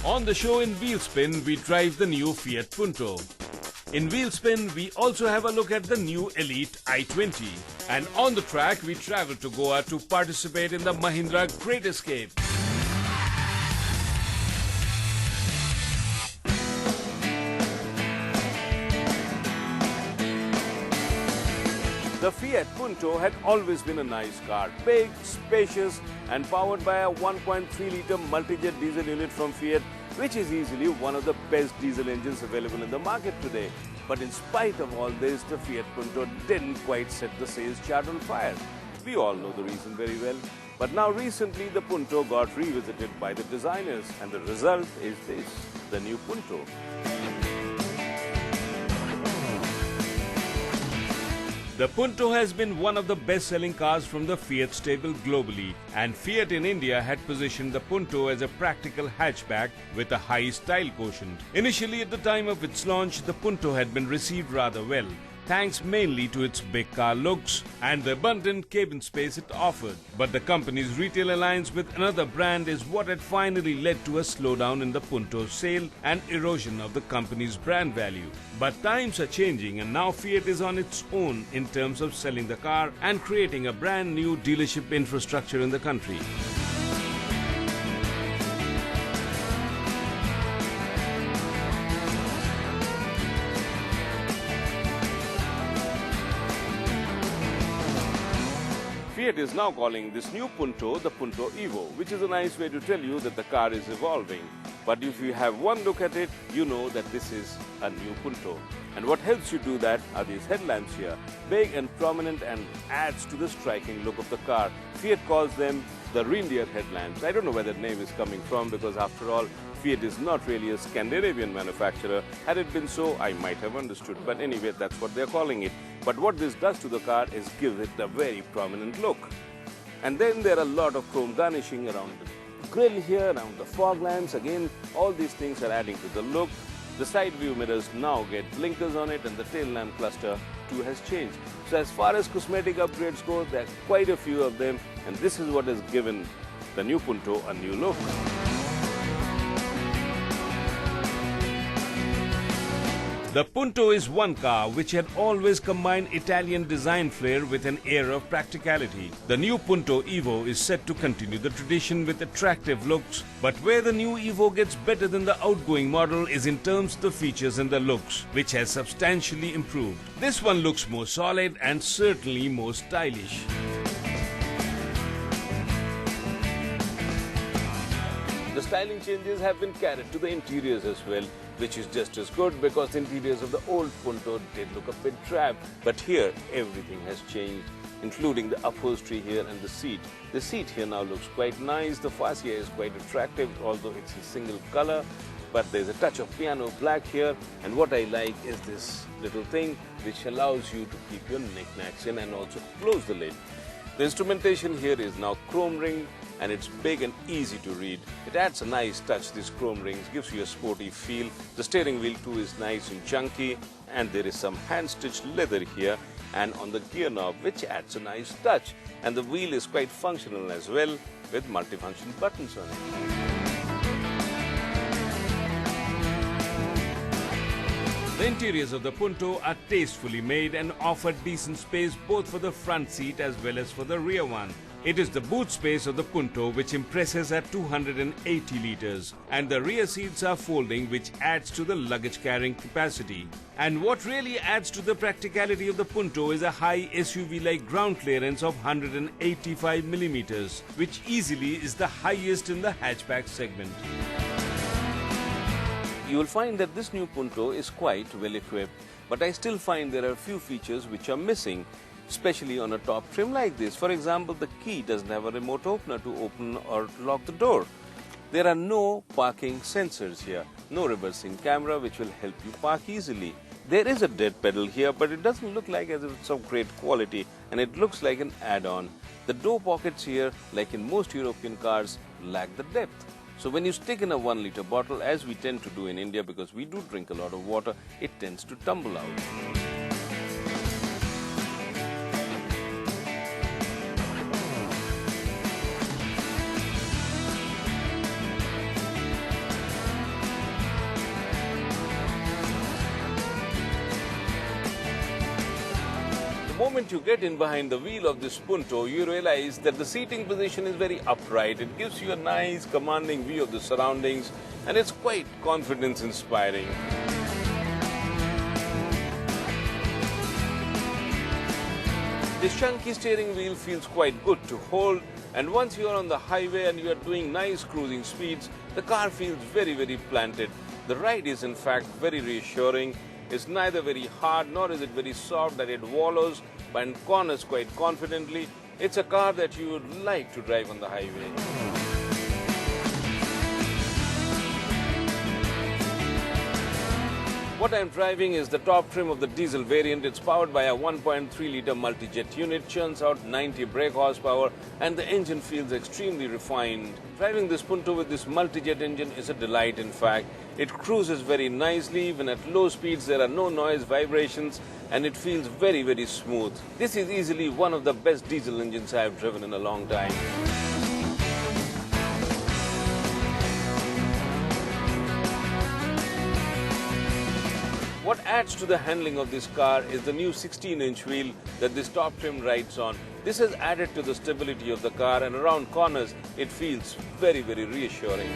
On the show in Wheelspin, we drive the new Fiat Punto. In Wheelspin, we also have a look at the new Elite i20. And on the track, we travel to Goa to participate in the Mahindra Great Escape. The Fiat Punto had always been a nice car, big, spacious and powered by a 1.3-litre multijet diesel unit from Fiat, which is easily one of the best diesel engines available in the market today. But in spite of all this, the Fiat Punto didn't quite set the sales chart on fire. We all know the reason very well. But now recently the Punto got revisited by the designers and the result is this, the new Punto. The Punto has been one of the best-selling cars from the Fiat stable globally, and Fiat in India had positioned the Punto as a practical hatchback with a high style quotient. Initially, at the time of its launch, the Punto had been received rather well, thanks mainly to its big car looks and the abundant cabin space it offered. But the company's retail alliance with another brand is what had finally led to a slowdown in the Punto's sale and erosion of the company's brand value. But times are changing and now Fiat is on its own in terms of selling the car and creating a brand new dealership infrastructure in the country. Fiat is now calling this new Punto the Punto Evo, which is a nice way to tell you that the car is evolving. But if you have one look at it, you know that this is a new Punto. And what helps you do that are these headlamps here, big and prominent and adds to the striking look of the car. Fiat calls them the reindeer headlamps. I don't know where that name is coming from because after all, Fiat is not really a Scandinavian manufacturer. Had it been so, I might have understood. But anyway, that's what they're calling it. But what this does to the car is give it a very prominent look. And then there are a lot of chrome garnishing around the grille here, around the fog lamps. Again, all these things are adding to the look. The side view mirrors now get blinkers on it and the tail lamp cluster too has changed. So as far as cosmetic upgrades go, there are quite a few of them and this is what has given the new Punto a new look. The Punto is one car which had always combined Italian design flair with an air of practicality. The new Punto Evo is set to continue the tradition with attractive looks, but where the new Evo gets better than the outgoing model is in terms of the features and the looks, which has substantially improved. This one looks more solid and certainly more stylish. The styling changes have been carried to the interiors as well, which is just as good because the interiors of the old Punto did look a bit drab. But here, everything has changed, including the upholstery here and the seat. The seat here now looks quite nice. The fascia is quite attractive, although it's a single color. But there's a touch of piano black here. And what I like is this little thing which allows you to keep your knickknacks in and also close the lid. The instrumentation here is now chrome ring and it's big and easy to read. It adds a nice touch, these chrome rings, gives you a sporty feel. The steering wheel too is nice and chunky and there is some hand-stitched leather here and on the gear knob which adds a nice touch. And the wheel is quite functional as well with multifunction buttons on it. The interiors of the Punto are tastefully made and offer decent space both for the front seat as well as for the rear one. It is the boot space of the Punto which impresses at 280 litres and the rear seats are folding which adds to the luggage carrying capacity. And what really adds to the practicality of the Punto is a high SUV-like ground clearance of 185 millimeters, which easily is the highest in the hatchback segment. You will find that this new Punto is quite well equipped, but I still find there are a few features which are missing, especially on a top trim like this. For example, the key doesn't have a remote opener to open or lock the door. There are no parking sensors here, no reversing camera which will help you park easily. There is a dead pedal here, but it doesn't look like as if it's of great quality and it looks like an add-on. The door pockets here, like in most European cars, lack the depth. So when you stick in a 1 litre bottle, as we tend to do in India because we do drink a lot of water, it tends to tumble out. moment you get in behind the wheel of this Punto, you realize that the seating position is very upright. It gives you a nice commanding view of the surroundings, and it's quite confidence-inspiring. This chunky steering wheel feels quite good to hold, and once you are on the highway and you are doing nice cruising speeds, the car feels very, very planted. The ride is in fact very reassuring. It's neither very hard nor is it very soft that it wallows and corners quite confidently. It's a car that you would like to drive on the highway. What I'm driving is the top trim of the diesel variant. It's powered by a 1.3-litre multijet unit, churns out 90 brake horsepower, and the engine feels extremely refined. Driving this Punto with this multijet engine is a delight, in fact. It cruises very nicely. Even at low speeds, there are no noise, vibrations, and it feels very, very smooth. This is easily one of the best diesel engines I have driven in a long time. What adds to the handling of this car is the new 16-inch wheel that this top trim rides on. This has added to the stability of the car, and around corners it feels very, very reassuring.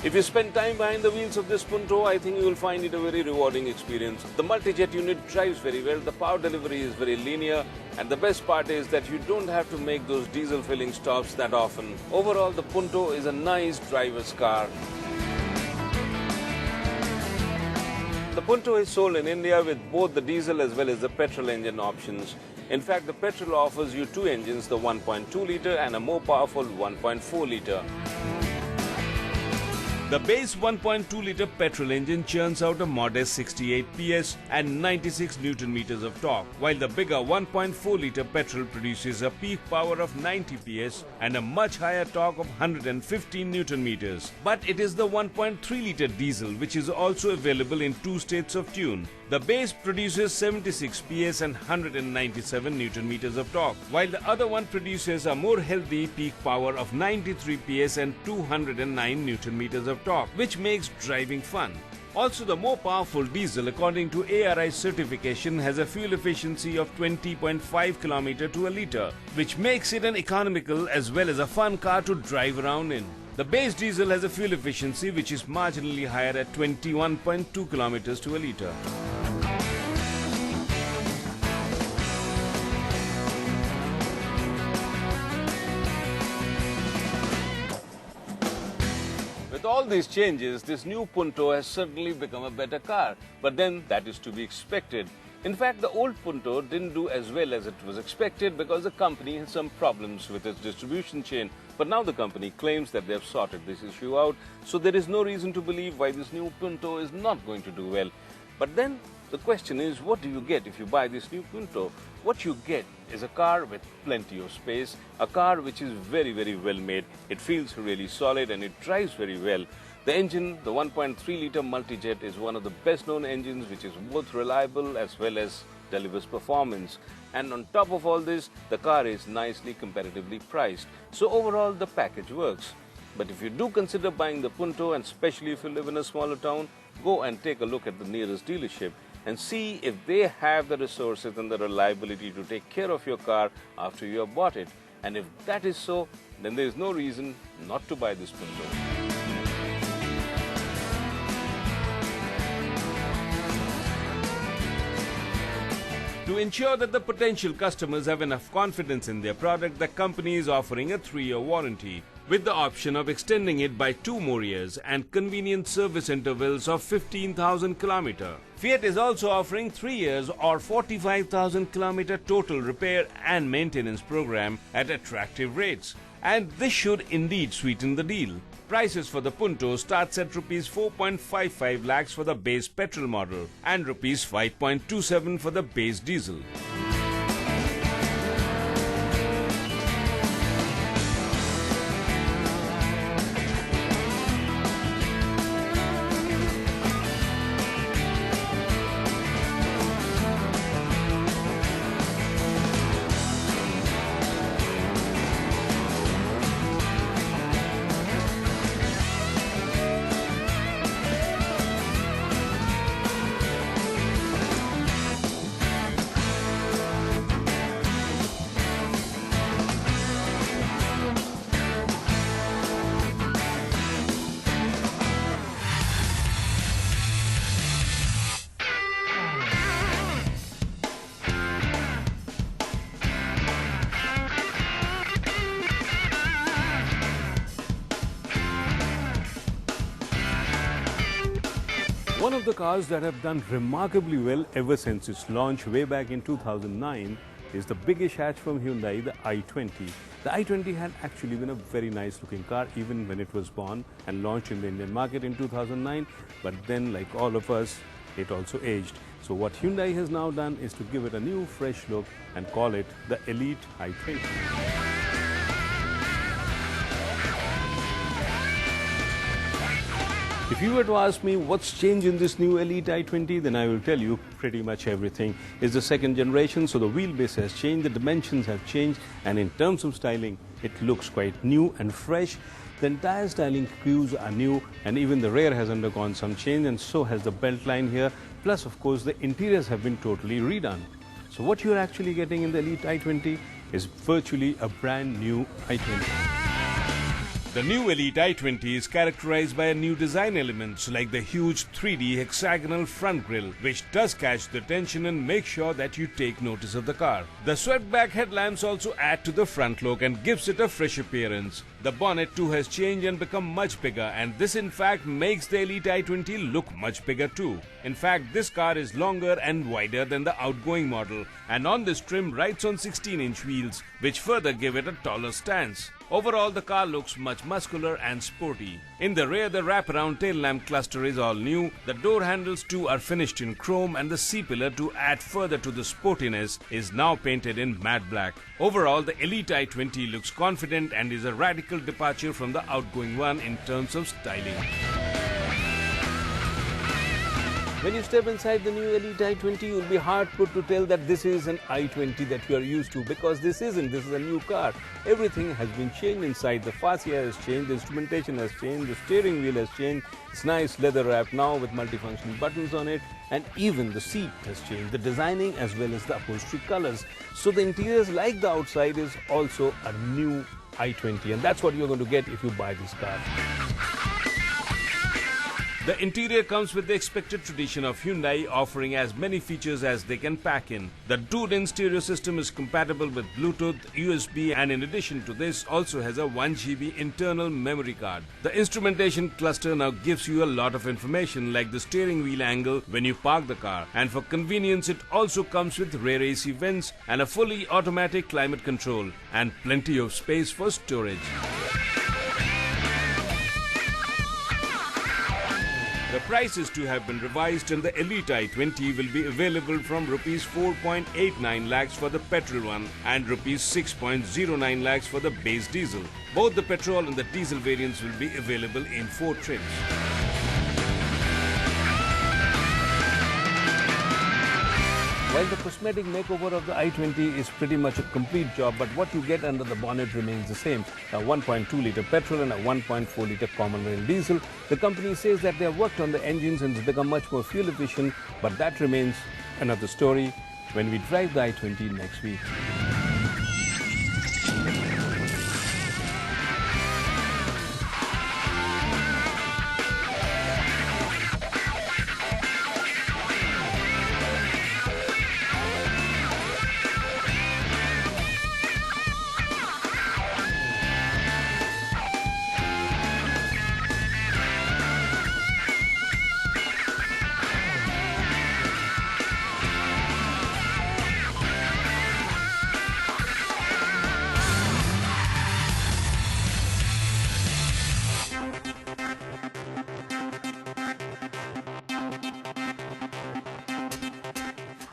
If you spend time behind the wheels of this Punto, I think you will find it a very rewarding experience. The multijet unit drives very well, the power delivery is very linear, and the best part is that you don't have to make those diesel filling stops that often. Overall, the Punto is a nice driver's car. The Punto is sold in India with both the diesel as well as the petrol engine options. In fact, the petrol offers you two engines, the 1.2-litre and a more powerful 1.4-litre. The base 1.2-litre petrol engine churns out a modest 68 PS and 96 Nm of torque, while the bigger 1.4-litre petrol produces a peak power of 90 PS and a much higher torque of 115 Nm. But it is the 1.3-litre diesel which is also available in two states of tune. The base produces 76 PS and 197 Nm of torque, while the other one produces a more healthy peak power of 93 PS and 209 Nm of torque, which makes driving fun. Also, the more powerful diesel, according to ARI certification, has a fuel efficiency of 20.5 km to a litre, which makes it an economical as well as a fun car to drive around in. The base diesel has a fuel efficiency which is marginally higher at 21.2 km to a litre. With all these changes, this new Punto has certainly become a better car, but then that is to be expected. In fact, the old Punto didn't do as well as it was expected because the company had some problems with its distribution chain. But now the company claims that they have sorted this issue out, so there is no reason to believe why this new Punto is not going to do well. But then the question is, what do you get if you buy this new Punto? What you get is a car with plenty of space, a car which is very, very well made. It feels really solid and it drives very well. The engine, the 1.3-litre multijet, is one of the best known engines which is both reliable as well as delivers performance. And on top of all this, the car is nicely competitively priced. So overall, the package works. But if you do consider buying the Punto, and especially if you live in a smaller town, go and take a look at the nearest dealership and see if they have the resources and the reliability to take care of your car after you have bought it. And if that is so, then there is no reason not to buy this Punto. To ensure that the potential customers have enough confidence in their product, the company is offering a 3-year warranty, with the option of extending it by 2 more years and convenient service intervals of 15,000 km. Fiat is also offering 3 years or 45,000 km total repair and maintenance program at attractive rates. And this should indeed sweeten the deal. Prices for the Punto starts at Rs 4.55 lakhs for the base petrol model and Rs 5.27 for the base diesel. One of the cars that have done remarkably well ever since its launch way back in 2009 is the biggish hatch from Hyundai, the i20. The i20 had actually been a very nice looking car even when it was born and launched in the Indian market in 2009, but then, like all of us, it also aged. So what Hyundai has now done is to give it a new fresh look and call it the Elite i20. If you were to ask me what's changed in this new Elite i20, then I will tell you pretty much everything. It's the second generation, so the wheelbase has changed, the dimensions have changed, and in terms of styling, it looks quite new and fresh. The entire styling cues are new, and even the rear has undergone some change, and so has the belt line here. Plus, of course, the interiors have been totally redone. So what you're actually getting in the Elite i20 is virtually a brand new i20. The new Elite i20 is characterized by a new design elements like the huge 3D hexagonal front grille, which does catch the attention and make sure that you take notice of the car. The swept back headlamps also add to the front look and gives it a fresh appearance. The bonnet too has changed and become much bigger, and this in fact makes the Elite i20 look much bigger too. In fact, this car is longer and wider than the outgoing model, and on this trim rides on 16-inch wheels, which further give it a taller stance. Overall, the car looks much muscular and sporty. In the rear, the wraparound tail lamp cluster is all new. The door handles too are finished in chrome, and the C-pillar, to add further to the sportiness, is now painted in matte black. Overall, the Elite i20 looks confident and is a radical departure from the outgoing one in terms of styling. When you step inside the new Elite i20, you'll be hard put to tell that this is an i20 that you are used to, because this isn't. This is a new car. Everything has been changed inside. The fascia has changed, the instrumentation has changed, the steering wheel has changed. It's nice leather wrap now with multifunction buttons on it, and even the seat has changed, the designing as well as the upholstery colors. So the interiors, like the outside, is also a new i20, and that's what you're going to get if you buy this car. The interior comes with the expected tradition of Hyundai, offering as many features as they can pack in. The dual-in stereo system is compatible with Bluetooth, USB, and in addition to this also has a 1 GB internal memory card. The instrumentation cluster now gives you a lot of information like the steering wheel angle when you park the car, and for convenience it also comes with rear AC vents and a fully automatic climate control and plenty of space for storage. The prices too have been revised, and the Elite i20 will be available from Rs 4.89 lakhs for the petrol one and Rs 6.09 lakhs for the base diesel. Both the petrol and the diesel variants will be available in 4 trims. While the cosmetic makeover of the i20 is pretty much a complete job, but what you get under the bonnet remains the same. A 1.2 litre petrol and a 1.4 litre common rail diesel. The company says that they have worked on the engines and it's become much more fuel efficient, but that remains another story when we drive the i20 next week.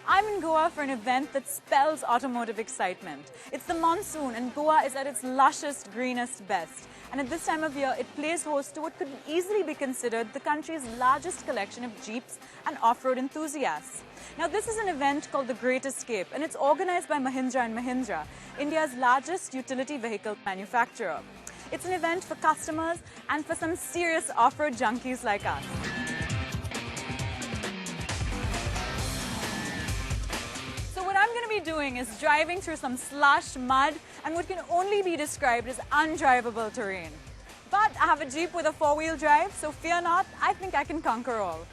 I'm in Goa for an event that spells automotive excitement. It's the monsoon, and Goa is at its lushest, greenest best. And at this time of year, it plays host to what could easily be considered the country's largest collection of Jeeps and off-road enthusiasts. Now, this is an event called the Great Escape, and it's organized by Mahindra & Mahindra, India's largest utility vehicle manufacturer. It's an event for customers and for some serious off-road junkies like us. What I'm going to be doing is driving through some slush, mud, and what can only be described as undrivable terrain. But I have a Jeep with a 4-wheel drive, so fear not, I think I can conquer all.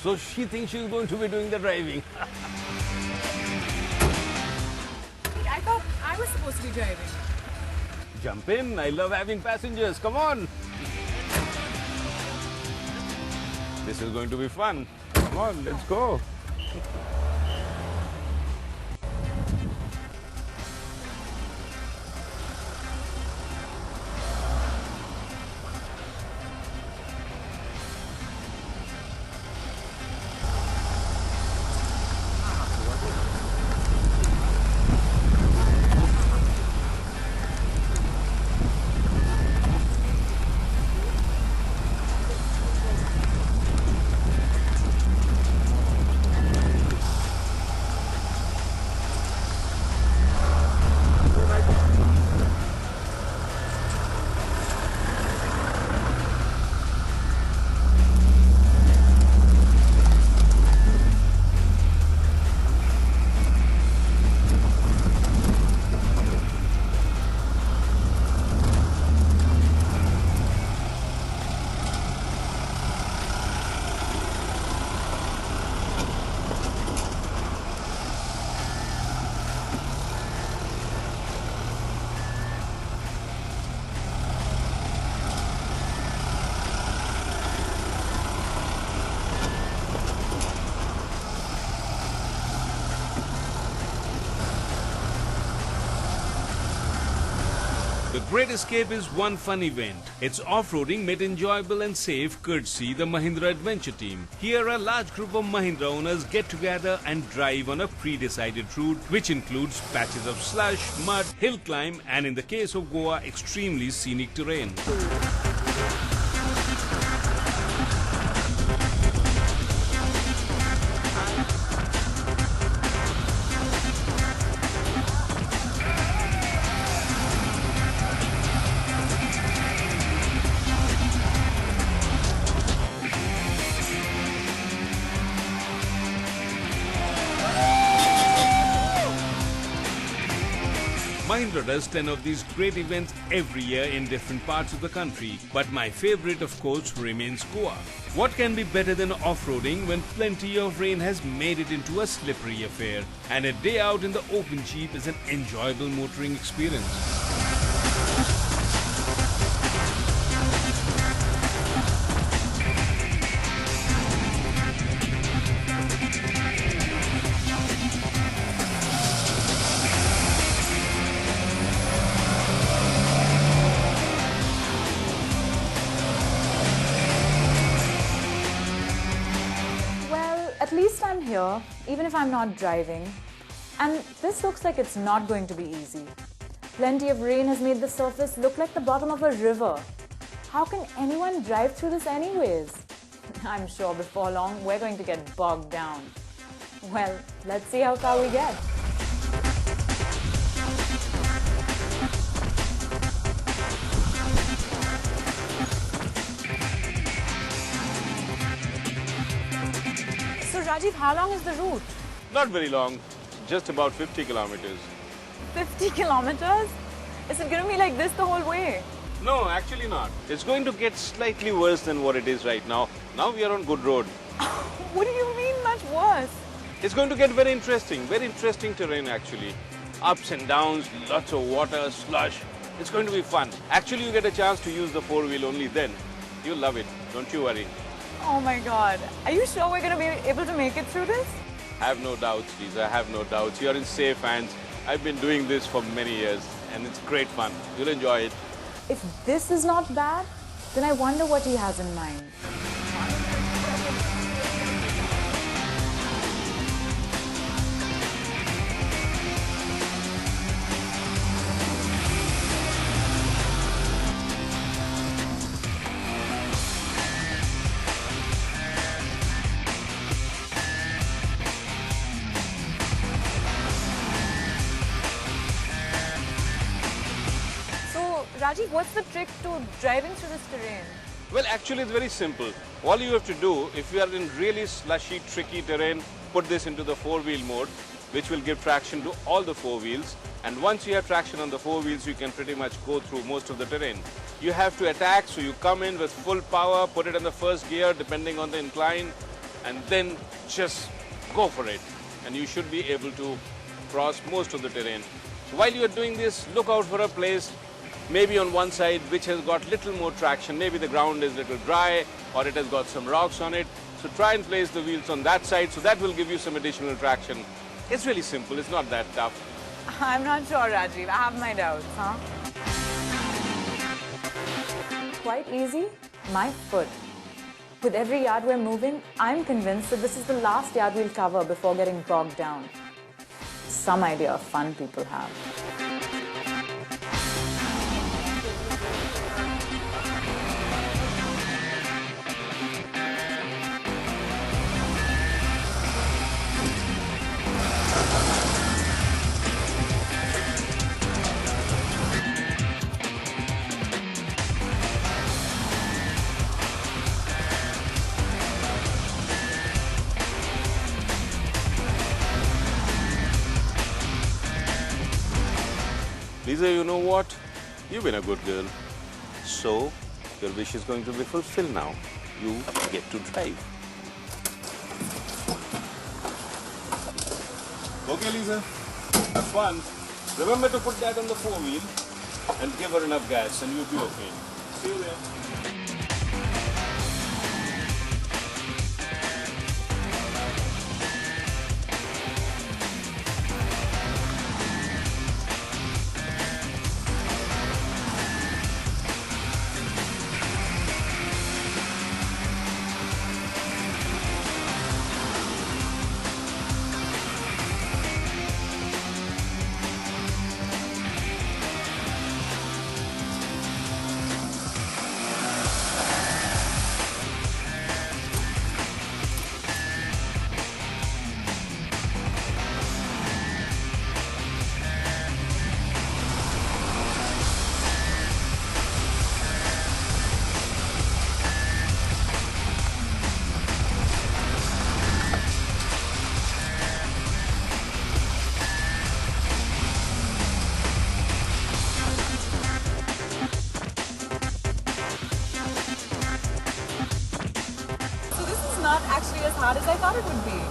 So she thinks she's going to be doing the driving. I thought I was supposed to be driving. Jump in, I love having passengers, come on. This is going to be fun. Come on, let's go. The Great Escape is one fun event. It's off-roading made enjoyable and safe courtesy the Mahindra Adventure team. Here a large group of Mahindra owners get together and drive on a pre-decided route which includes patches of slush, mud, hill climb and in the case of Goa, extremely scenic terrain. Mahindra does 10 of these great events every year in different parts of the country. But my favorite, of course, remains Goa. What can be better than off-roading when plenty of rain has made it into a slippery affair? And a day out in the open jeep is an enjoyable motoring experience. At least I'm here, even if I'm not driving. And this looks like it's not going to be easy. Plenty of rain has made the surface look like the bottom of a river. How can anyone drive through this anyways? I'm sure before long we're going to get bogged down. Well, let's see how far we get. So Rajiv, how long is the route? Not very long, just about 50 kilometers. 50 kilometers? Is it going to be like this the whole way? No, actually not. It's going to get slightly worse than what it is right now. Now we are on good road. What do you mean much worse? It's going to get very interesting terrain actually. Ups and downs, lots of water, slush. It's going to be fun. Actually, you get a chance to use the four-wheel only then. You'll love it, don't you worry. Oh my God. Are you sure we're going to be able to make it through this? I have no doubts, Lisa, I have no doubts. You're in safe hands. I've been doing this for many years and it's great fun. You'll enjoy it. If this is not bad, then I wonder what he has in mind. Rajiv, what's the trick to driving through this terrain? Well, actually, it's very simple. All you have to do, if you are in really slushy, tricky terrain, put this into the four-wheel mode, which will give traction to all the four wheels. And once you have traction on the four wheels, you can pretty much go through most of the terrain. You have to attack, so you come in with full power, put it in the first gear, depending on the incline, and then just go for it. And you should be able to cross most of the terrain. So while you are doing this, look out for a place maybe on one side which has got little more traction, maybe the ground is a little dry or it has got some rocks on it. So try and place the wheels on that side, so that will give you some additional traction. It's really simple, it's not that tough. I'm not sure, Rajiv. I have my doubts, huh? Quite easy. My foot. With every yard we're moving, I'm convinced that this is the last yard we'll cover before getting bogged down. Some idea of fun people have. Lisa, you know what? You've been a good girl. So, your wish is going to be fulfilled now. You get to drive. Okay, Lisa. Have fun. Remember to put that on the four-wheel and give her enough gas and you'll be okay. See you there. Not actually as hard as I thought it would be.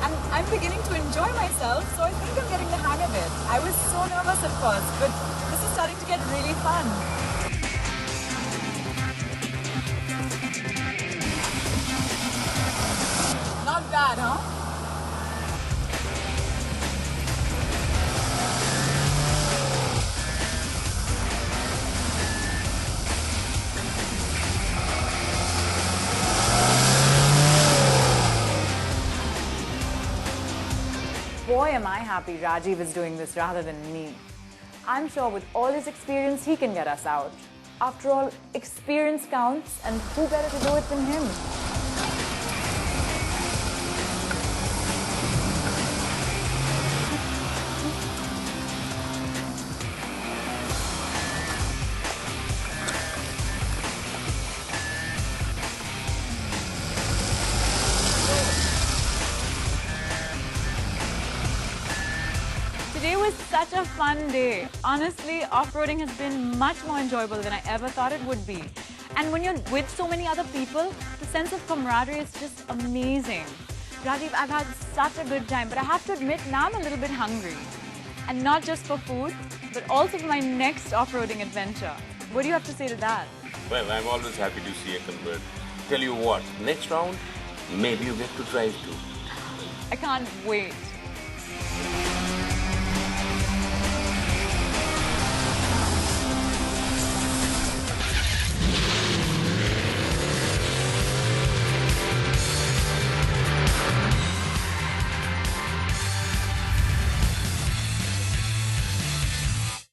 And I'm beginning to enjoy myself, so I think I'm getting the hang of it. I was so nervous at first, but this is starting to get really fun. Not bad, huh? Boy, am I happy Rajiv is doing this rather than me. I'm sure with all his experience, he can get us out. After all, experience counts, and who better to do it than him? Today was such a fun day. Honestly, off-roading has been much more enjoyable than I ever thought it would be. And when you're with so many other people, the sense of camaraderie is just amazing. Rajiv, I've had such a good time, but I have to admit now I'm a little bit hungry. And not just for food, but also for my next off-roading adventure. What do you have to say to that? Well, I'm always happy to see a convert. Tell you what, next round, maybe you get to drive too. I can't wait.